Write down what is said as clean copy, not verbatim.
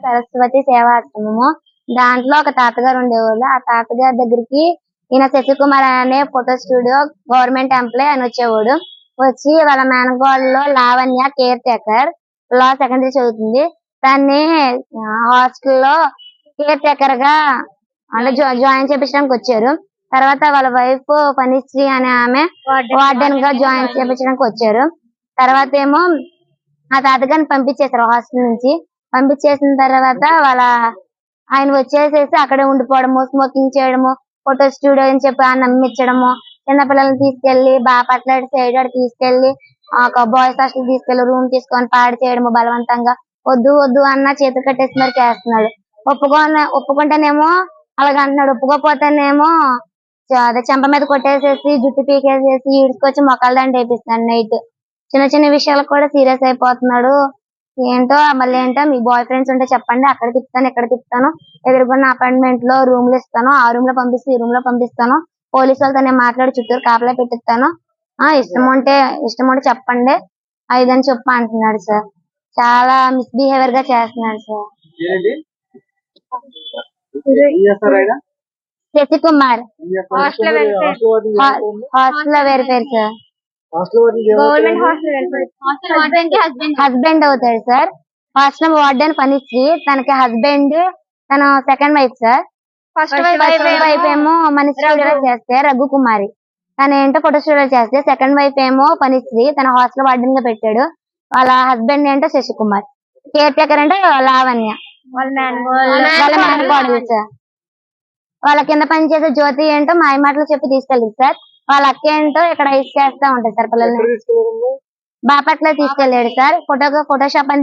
సరస్వతి సేవాశ్రమము. దాంట్లో ఒక తాతగారు ఉండేవాళ్ళు. ఆ తాతగారి దగ్గరికి ఈయన శశికుమార్ అనే ఫోటో స్టూడియో గవర్నమెంట్ ఎంప్లాయ్ అని వచ్చేవాడు. వచ్చి వాళ్ళ మేనకోడలో లావణ్య కేర్ టేకర్ లా సెకండరీ చదువుతుంది. దాన్ని హాస్టల్లో కేర్ టేకర్ గా అంటే జాయిన్ చేపించడానికి వచ్చారు. తర్వాత వాళ్ళ వైఫ్ ఫణిశ్రీ అనే ఆమె వార్డెన్ గా జాయిన్ చేపించడానికి వచ్చారు. తర్వాత ఏమో ఆ తాతగారిని పంపించేశారు హాస్టల్ నుంచి. పంపించేసిన తర్వాత ఆయన వచ్చేసేసి అక్కడే ఉండిపోవడము, స్మోకింగ్ చేయడము, ఫోటో స్టూడియో అని చెప్పి నమ్మించడము, చిన్నపిల్లల్ని తీసుకెళ్లి బాపట్ల సైడ్ తీసుకెళ్లి ఒక బాయ్స్ హాస్టల్ తీసుకెళ్లి రూమ్ తీసుకొని పాడు చేయడము బలవంతంగా. వద్దు వద్దు అన్న చేతులు కట్టేసి మరి చేస్తున్నాడు. ఒప్పుకుంటేనేమో అలాగ అంటున్నాడు. ఒప్పుకోపోతేనేమో అదే చెంప మీద కొట్టేసేసి జుట్టు పీకేసేసి ఈడ్చుకొచ్చి మొక్కల దండ వేపిస్తున్నాడు నైట్. చిన్న చిన్న విషయాలకు కూడా సీరియస్ అయిపోతున్నాడు. ఏంటో మళ్ళీ ఏంటో మీ బాయ్ ఫ్రెండ్స్ ఉంటే చెప్పండి, అక్కడ తిప్పుతాను ఇక్కడ తిప్పుతాను, ఎదురుకున్న అపార్ట్మెంట్ లో రూమ్లు ఇస్తాను, ఆ రూమ్ లో పంపిస్తే ఈ రూమ్ లో పంపిస్తాను, పోలీసు వాళ్ళతో నేను మాట్లాడి చుట్టూరు కాపలా పెట్టిస్తాను, ఇష్టం ఉంటే చెప్పండి ఇదని చెప్పి అంటున్నాడు సార్. చాలా మిస్బిహేవియర్ గా చేస్తున్నాడు సార్. శశికుమార్ హాస్టల్ లో వెరిఫైర్ సార్. హస్బెండ్ అవుతాడు సార్. హాస్టల్ వార్డెన్ ఫణిశ్రీ, తనకి హస్బెండ్ తన second wife sir. First wife ఏమో మనీ స్టూడియో చేస్తే రఘుకుమారి, తన ఏంటో ఫోటో స్టూడియో చేస్తే, సెకండ్ వైఫ్ ఏమో ఫణిశ్రీ, తన హాస్టల్ వార్డెన్ గా పెట్టాడు. వాళ్ళ హస్బెండ్ ఏంటో శశికుమార్, కేర్ టేకర్ అంటే లావణ్య వాళ్ళ మేనకోడలు సార్. వాళ్ళ కింద పనిచేసే జ్యోతి ఏంటో మాయ మాటలు చెప్పి తీసుకెళ్ళింది సార్. వాళ్ళ అక్క ఏంటో ఇక్కడ ఐస్ చేస్తా ఉంటాయి సార్ పిల్లల్ని. బాపట్ల తీసుకెళ్లాడు సార్. ఫోటోషాప్ అని